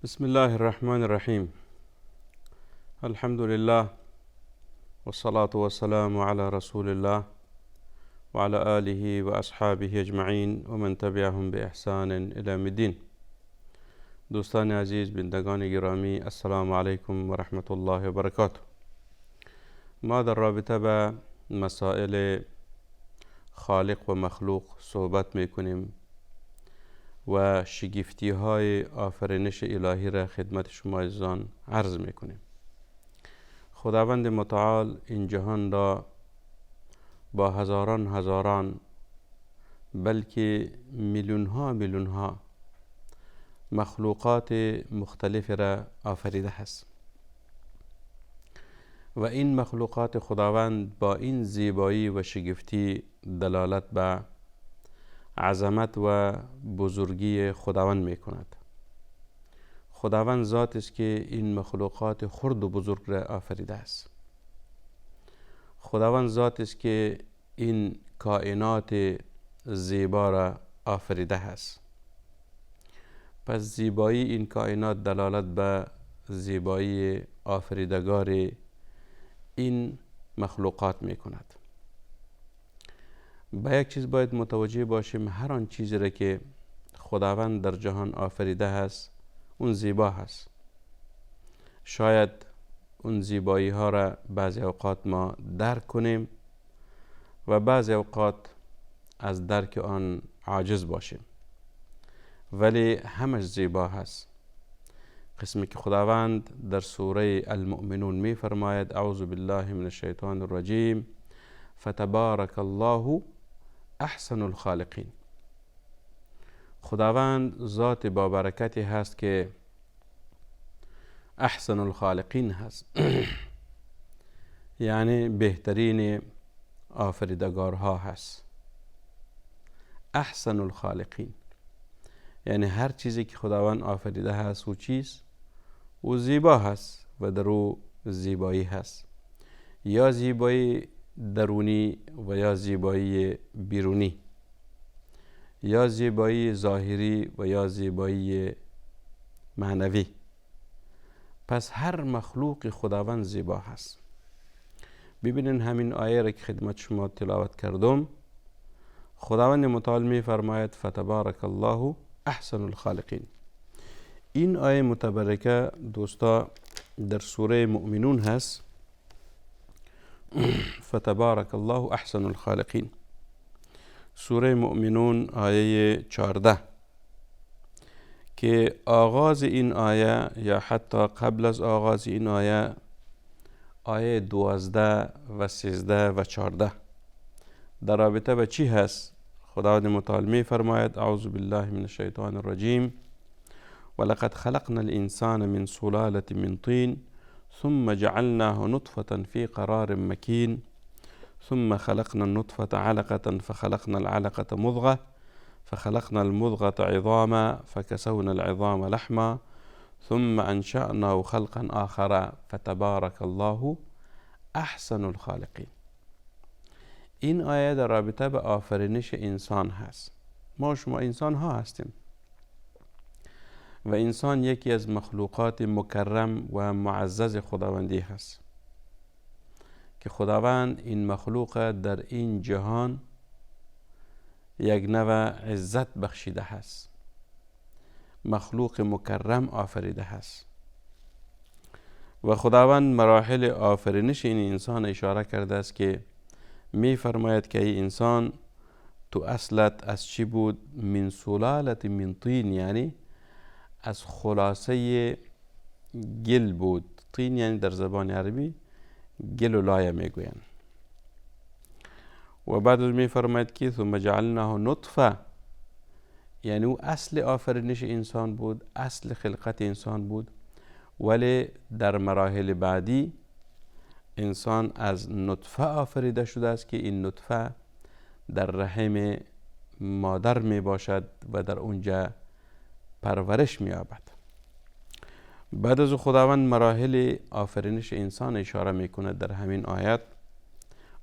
بسم الله الرحمن الرحيم. الحمد لله والصلاة والسلام على رسول الله وعلى آله وأصحابه أجمعين ومن تبعهم بإحسان إلى يوم الدين. دوستان عزیز، بندگان گرامی، السلام علیکم و رحمت الله و برکاته. ما در رابطه به مسائل خالق و مخلوق صحبت میکنیم و شگفتی های آفرینش الهی را خدمت شما عزیزان عرض میکنیم. خداوند متعال این جهان را با هزاران بلکه میلیون ها مخلوقات مختلف را آفریده است و این مخلوقات خداوند با این زیبایی و شگفتی دلالت به عظمت و بزرگی خداوند می کند. خداوند ذات است که این مخلوقات خرد و بزرگ را آفریده است. خداوند ذات است که این کائنات زیبا را آفریده است. پس زیبایی این کائنات دلالت به زیبایی آفریدگار این مخلوقات می کند. با یک چیز باید متوجه باشیم، هر آن چیزی را که خداوند در جهان آفریده است اون زیبا هست. شاید اون زیبایی ها را بعضی اوقات ما درک کنیم و بعضی اوقات از درک آن عاجز باشیم، ولی همش زیبا هست. قسمی که خداوند در سوره المؤمنون می فرماید: اعوذ بالله من الشیطان الرجیم فتبارک الله احسن الخالقین. خداوند ذات با برکتی هست که احسن الخالقین هست یعنی بهترین آفریدگارها هست. احسن الخالقین یعنی هر چیزی که خداوند آفریده هست و چیز و زیبا هست و در او زیبایی هست، یا زیبایی درونی و یا زیبایی بیرونی، یا زیبایی ظاهری و یا زیبایی معنوی. پس هر مخلوق خداوند زیبا هست. ببینین همین آیه را که خدمت شما تلاوت کردم، خداوند متعال می فرماید فتبارک الله احسن الخالقین. این آیه متبرکه دوستا در سوره مؤمنون هست. فتبارک الله احسن الخالقین، سوره مؤمنون آیه 14 که آغاز این آیه یا حتی قبل از آغاز این آیه، آیه 12 و 13 و 14 در رابطه به چی هست؟ خداوند متعال می فرماید: اعوذ بالله من الشیطان الرجیم ولقد خلقنا الانسان من سلالة من طین ثم جعلناه نطفة في قرار مكين ثم خلقنا النطفة علقة فخلقنا العلقة مضغة فخلقنا المضغة عظاما فكسونا العظام لحما ثم أنشأناه خلقا آخر فتبارك الله احسن الخالقین. این آیه در رابطه به آفرینش انسان هست. ما شما انسان ها هستیم و انسان یکی از مخلوقات مکرم و معزز خداوندی هست که خداوند این مخلوق در این جهان یک نوع عزت بخشیده هست. مخلوق مکرم آفریده هست و خداوند مراحل آفرینش این انسان اشاره کرده است که می فرماید که این انسان تو اصلت از چی بود؟ من سلالة من طین، یعنی از خلاصه گل بود. طین یعنی در زبان عربی گل و لایه میگویند. و بعد می فرماید که ثم جعلناه نطفه، یعنی او اصل آفرینش انسان بود، اصل خلقت انسان بود، ولی در مراحل بعدی انسان از نطفه آفریده شده است که این نطفه در رحم مادر می باشد و در اونجا پرورش می یابد. بعد از خداوند مراحل آفرینش انسان اشاره می کند در همین آیت،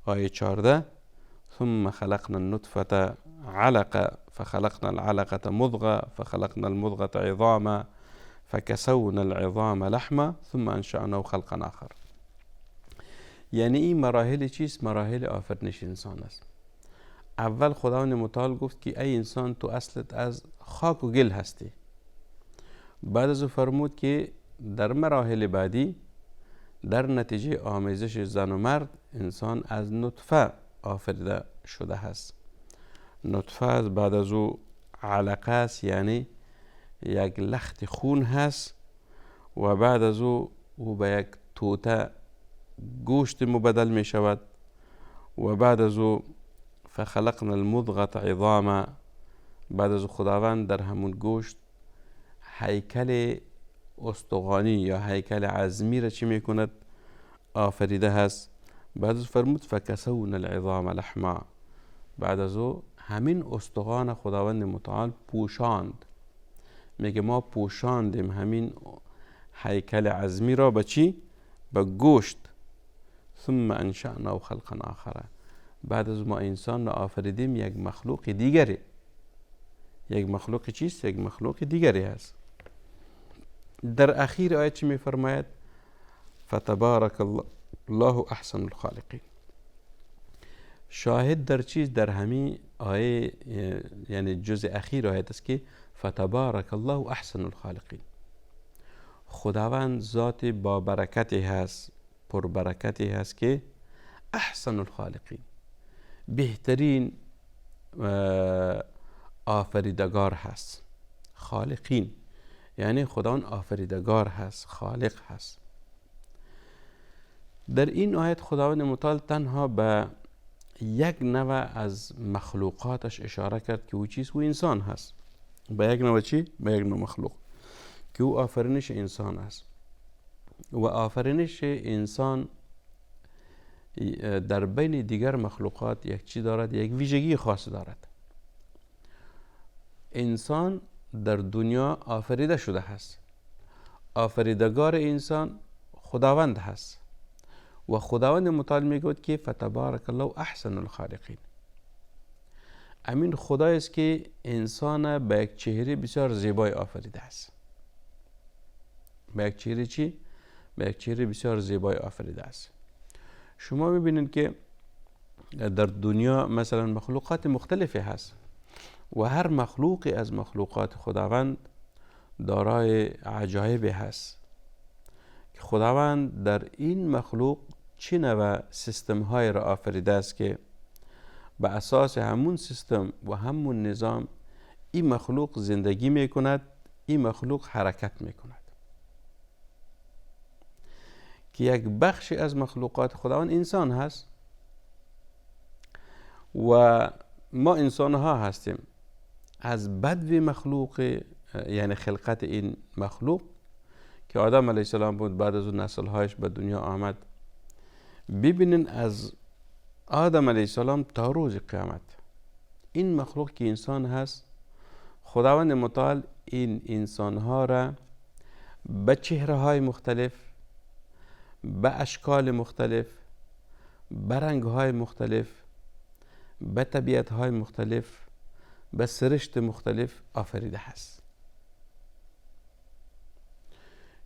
آیه 14: ثم خلقنا النطفة علقة فخلقنا العلقة مضغة فخلقنا المضغة عظاما فکسونا العظام لحما ثم انشأناه خلقا آخر. یعنی این مراحل چیست؟ مراحل آفرینش انسان است. اول خداوند متعال گفت که ای انسان تو اصلت از خاک و گل هستی. بعد از او فرمود که در مراحل بعدی در نتیجه آمیزش زن و مرد انسان از نطفه آفریده شده هست. نطفه از بعد از او علقه است، یعنی یک لخت خون هست و بعد از او به یک توته گوشت مبدل می شود و بعد از او فخلقنا المضغة عظاما. بعد از خداوند در همون گوشت هیکل استخوانی یا هیکل عظمی را چی میکند؟ آفریده هست. بعد از فرمود فکسونا العظام لحما. بعد از او همین استخوان خداوند متعال پوشاند. میگه ما پوشاندیم همین هیکل عظمی را به چی؟ به گوشت. ثم انشأناه خلقا آخر. بعد از ما انسان را آفریدیم یک مخلوق دیگری. یک مخلوق چیست؟ یک مخلوق دیگری هست. در اخیر آیه چی میفرماید؟ فتبارک الله احسن الخالقین. شاهد در چیز؟ در همین آیه، یعنی جزء اخیر آیه است که فتبارک الله احسن الخالقین. خداوند ذات با برکتی هست، پر برکتی هست که احسن الخالقین، بهترین آفریدگار هست. خالقین یعنی خداوند آفریدگار هست، خالق هست. در این آیت خداوند متعال تنها به یک نوع از مخلوقاتش اشاره کرد که او چیست؟ او انسان هست. به یک نوع چی؟ به یک نوع مخلوق که او آفرینش انسان است. و آفرینش انسان در بین دیگر مخلوقات یک چی دارد؟ یک ویژگی خاص دارد. انسان در دنیا آفریده شده هست. آفریدگار انسان خداوند هست و خداوند متعال میگوید که فتبارک الله احسن الخالقین. امین خدای است که انسان به یک چهره بسیار زیبای آفریده است. به یک چهره چی؟ به یک چهره بسیار زیبای آفریده است. شما میبینید که در دنیا مثلا مخلوقات مختلفی هست و هر مخلوقی از مخلوقات خداوند دارای عجایبی هست که خداوند در این مخلوق چه نوع سیستم های را آفریده است که به اساس همون سیستم و همون نظام این مخلوق زندگی می کند، این مخلوق حرکت می کند. که یک بخش از مخلوقات خداوند انسان هست و ما انسان ها هستیم. از بدو مخلوق، یعنی خلقت این مخلوق که آدم علیه السلام بود، بعد از اون نسل هایش به دنیا آمد. ببینین از آدم علیه السلام تا روز قیامت این مخلوق که انسان هست، خداوند متعال این انسان ها را به چهره های مختلف، به اشکال مختلف، به رنگ های مختلف، به طبیعت های مختلف، به سرشت مختلف آفریده هست.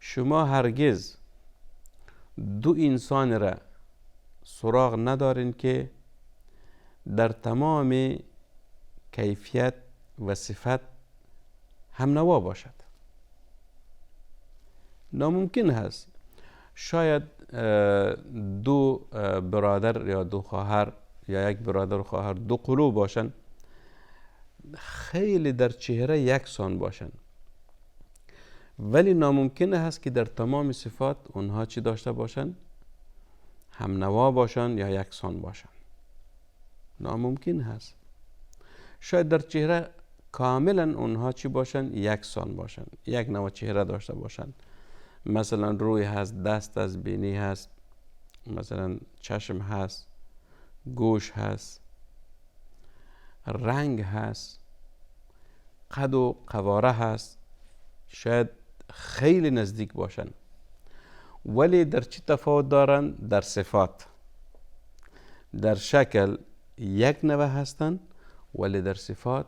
شما هرگز دو انسان را سراغ ندارین که در تمام کیفیت و صفت هم نوا باشد. ناممکن هست. شاید دو برادر یا دو خواهر یا یک برادر و خواهر دو قلوب باشن، خیلی در چهره یکسان باشن، ولی ناممکن هست که در تمام صفات اونها چی داشته باشن؟ هم نوا باشن یا یکسان باشن. ناممکن هست. شاید در چهره کاملا اونها چی باشن؟ یکسان باشن، یک نوع چهره داشته باشن. مثلا روی هست، دست از بینی هست، مثلا چشم هست، گوش هست، رنگ هست، قد و قواره هست. شاید خیلی نزدیک باشن، ولی در چی تفاوت دارن؟ در صفات. در شکل یک نوع هستن ولی در صفات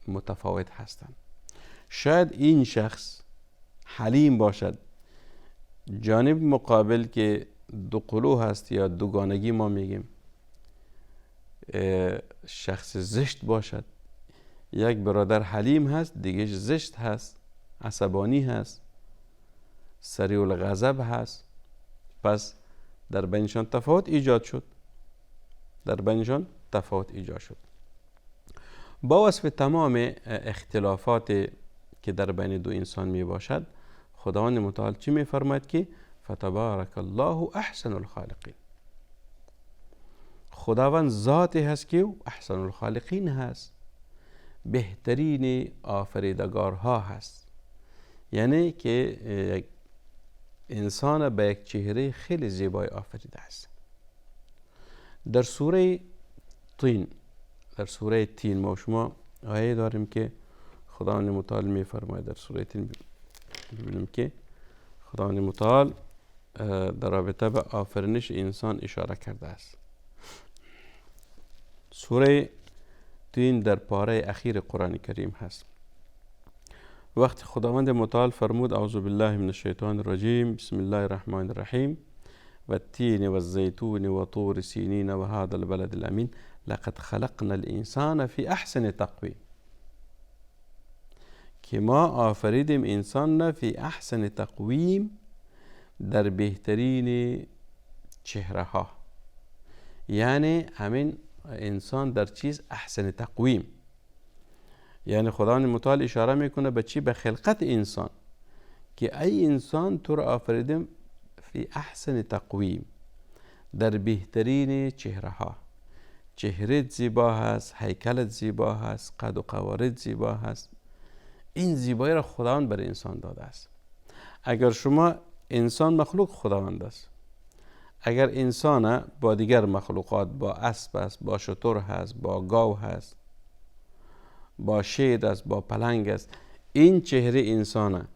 متفاوت هستن. شاید این شخص حلیم باشد. جانب مقابل که دو قلو هست یا دوگانگی ما میگیم، شخص زشت باشد. یک برادر حلیم هست، دیگه زشت هست، عصبانی هست، سریع الغضب هست. پس در بینشان تفاوت ایجاد شد. با وصف تمام اختلافات که در بین دو انسان می باشد، خداوند متعال چی می فرماید که فتبارک الله احسن الخالقین. خداوند ذاتی هست که احسن الخالقین هست، بهترین آفریدگارها هست. یعنی که یک انسان به یک چهره خیلی زیبای آفریده است. در سوره تین ما شما آیه داریم که خداوند متعال می فرماید. در سوره تین ببینیم که خداوند متعال در رابطه به آفرینش انسان اشاره کرده است. سوره تین در پاره اخیر قرآن کریم هست. وقتی خداوند متعال فرمود اعوذ بالله من الشیطان الرجیم بسم الله الرحمن الرحیم و التین و الزیتون و طور سینین و هذا البلد الامین لقد خلقنا الانسان فی احسن تقویم، که ما آفریدیم انسان را فی احسن تقویم، در بهترین چهره ها. یعنی همین انسان در چیز احسن تقویم، یعنی خداوند متعال اشاره میکنه به چی؟ به خلقت انسان، که ای انسان تو را آفریدیم فی احسن تقویم، در بهترین چهره ها. چهرت زیبا هست، هیکلت زیبا هست، قد و قوارت زیبا هست. این زیبایی را خداوند بر انسان داده است. اگر شما انسان مخلوق خداوند است، اگر انسان با دیگر مخلوقات، با اسب است، با شتر هست، با گاو هست، با شیر است، با پلنگ است، این چهره انسان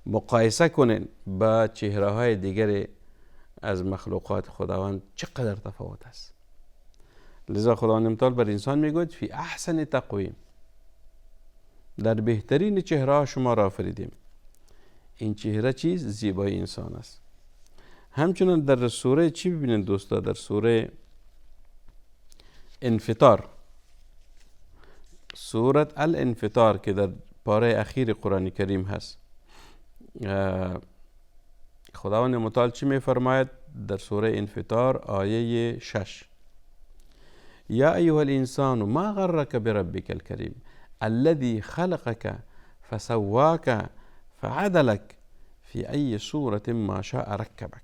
مقایسه کنین با چهره های دیگر از مخلوقات خداوند، چقدر تفاوت است. لذا خداوند متعال بر انسان میگوید فی احسن تقویم، در بهترین چهره ها شما را آفریدیم. این چهره چیز؟ زیبای انسان است. همچنان در سوره چی ببینید دوستا؟ در سوره انفطار، سوره الانفطار که در پاره اخیر قرآن کریم هست، خداوند متعال چی می فرماید در سوره انفطار آیه 6؟ یا ایها الانسان ما غرک بربک الکریم الذی خلقک فسواک فعدلک فی ای صورت ما شاء رکبک.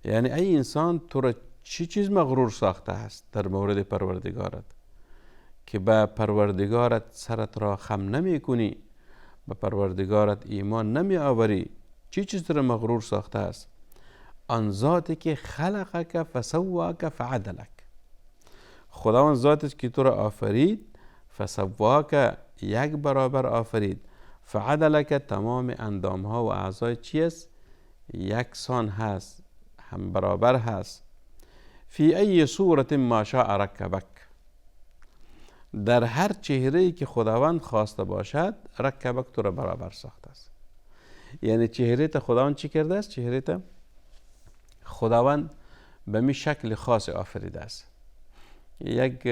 یعنی ای انسان تو را چی چیز مغرور ساخته است در مورد پروردگارت که به پروردگارت سرت را خم نمی کنی، به پروردگارت ایمان نمی آوری؟ چی چیز تو را مغرور ساخته است؟ آن ذاتی که خلقک فسواک فعدلک. خداوند ذاتی که تو را آفرید، فسواک یک برابر آفرید، فعدلک تمام اندام ها و اعضای چی است؟ یکسان هست، هم برابر هست. فی ای صورت ما شاء رکبک، در هر چهره‌ای که خداوند خواسته باشد رکبک تو را برابر ساخته است. یعنی چهره خداوند چی کرده است؟ چهره خداوند به می شکل خاص آفریده است. یک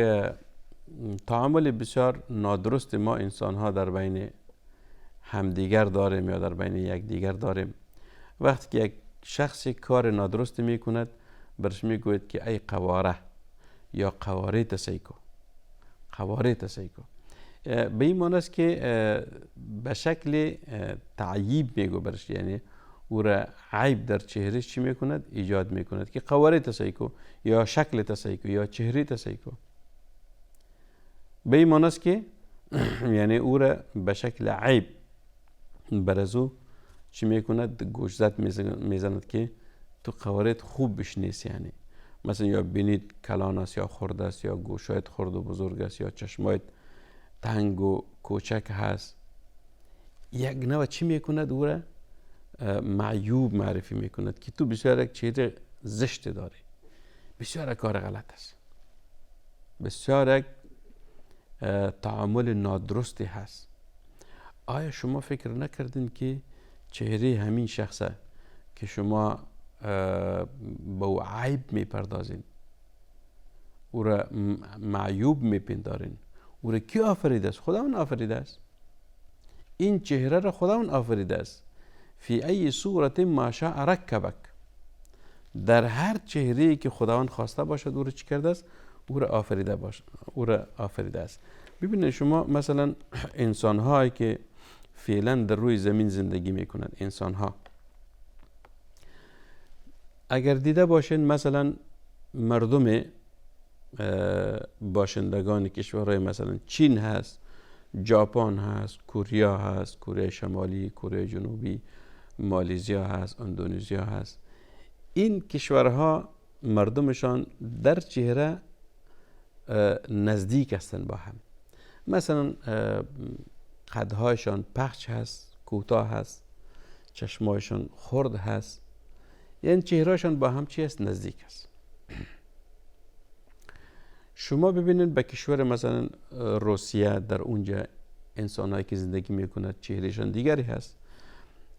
تعامل بسیار نادرست ما انسان ها در بین همدیگر داریم یا در بین یک دیگر داریم. وقتی که یک شخصی کار نادرست می کند، برش می گوید که ای قواره یا قواره سیکو، قواره سیکو. به این معنی است که به شکل تعییب میگو برش، یعنی او را عیب در چهرهش چی میکند؟ ایجاد میکند که قواره تسیکو یا شکل تسیکو یا چهره تسیکو. به این معنی است که یعنی او را به شکل عیب بر از او چی میکند؟ گوشزد میزند که تو قوارت خوب بشنیس. یعنی مثلا یا بینید کلان است یا خرد است یا گوشایت خرد و بزرگ است یا چشمایت تنگ و کوچک هست. یک نوع چی میکند؟ او را معیوب معرفی میکند که تو بسیار یک چهره زشت داری، بسیار کار غلط است، بسیار یک تعامل نادرستی هست. آیا شما فکر نکردین که چهره همین شخصه که شما به او عیب میپردازین، او را معیوب میپندارین، او را کی آفریده است؟ خداوند آفریده است. این چهره را خداوند آفریده است. فی ای صورت ما شاء رکبک، در هر چهره‌ای که خداوند خواسته باشد او را چی کرده است؟ او را آفریده است. ببینید شما مثلا انسان هایی که فعلا در روی زمین زندگی میکنند، انسان ها اگر دیده باشین مثلا مردم باشندگان کشورهای مثلا چین هست، ژاپن هست، کره هست، کره شمالی، کره جنوبی، مالزیا هست، اندونزیا هست، این کشورها مردمشان در چهره نزدیک هستند با هم. مثلا قدهایشان پخش هست، کوتاه هست، چشمایشان خرد هست، یعنی چهرهشان با هم چی هست؟ نزدیک است. شما ببینید به کشور مثلا روسیه، در اونجا انسانهایی که زندگی میکنند چهرهشان دیگری هست.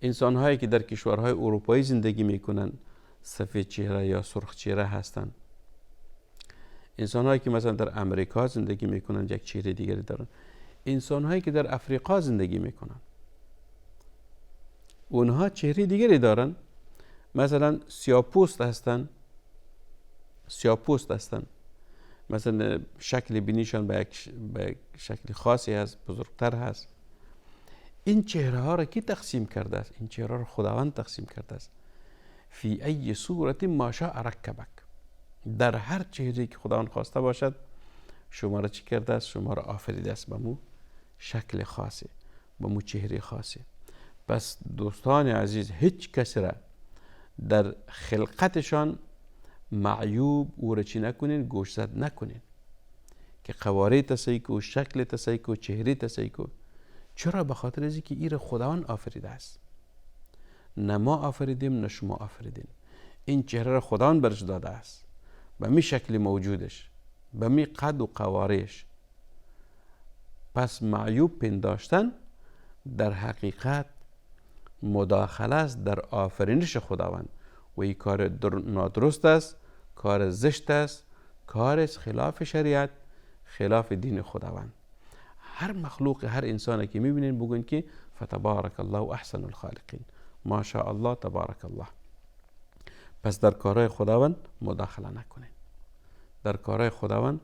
انسانهایی که در کشورهای اروپایی زندگی میکنند سفید چهره یا سرخ چهره هستند. انسانهایی که مثلا در امریکا زندگی میکنند یک چهره دیگری دارند. انسانهایی که در افریقا زندگی میکنند اونها چهره دیگری دارند. مثلا سیاه‌پوست هستند، مثلا شکل بینیشان به یک شکل خاصی هست، بزرگتر هست. این چهره ها را کی تقسیم کرده است؟ این چهره را خداوند تقسیم کرده است. فی ای صورت ما شاء رکبک، در هر چهره که خداوند خواسته باشد شما را چی کرده است؟ شما را آفریده است به مو شکل خاصی، به مو چهره خاصی. پس دوستان عزیز، هیچ کسی را در خلقتشان معیوب او را چی نکنین؟ گوشزد نکنین که قواره تصحیح کو، شکل تصحیح کو، چهره تصحیح کو. چرا؟ به خاطر از اینکه این خداوند آفریده است. نه ما آفریدیم نه شما آفریدین. این چهره را خداوند برش داده است، به می شکل موجودش، به می قد و قوارهش. پس معیوب پنداشتن در حقیقت مداخله است در آفرینش خداوند و این کار نادرست است، کار زشت است، کار خلاف شریعت، خلاف دین خداوند. هر مخلوق، هر انسانی که میبینین بگوین که فتبارک الله احسن الخالقین، ماشاء الله تبارک الله. پس در کارهای خداوند مداخله نکنین، در کارهای خداوند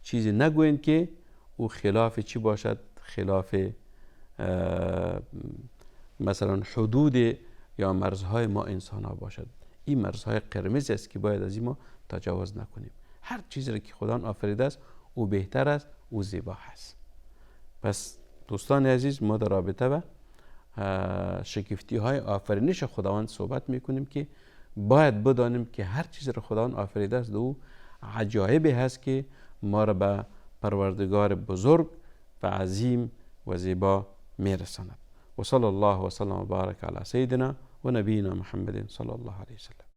چیزی نگوین که او خلاف چی باشد؟ خلاف مثلا حدود یا مرزهای ما انسان ها باشد. این مرزهای قرمز است که باید از این ما تجاوز نکنیم. هر چیزی را که خداوند آفریده است او بهتر است، او زیبا است. پس دوستان عزیز، ما در رابطه به شگفتی های آفرینش خداوند صحبت میکنیم که باید بدانیم که هر چیزی را خداوند آفریده است او عجایبی هست که ما را به پروردگار بزرگ و عظیم و زیبا میرساند. و صلی الله و سلم و بارک علی سیدنا و نبینا محمد صلی الله علیه وسلم.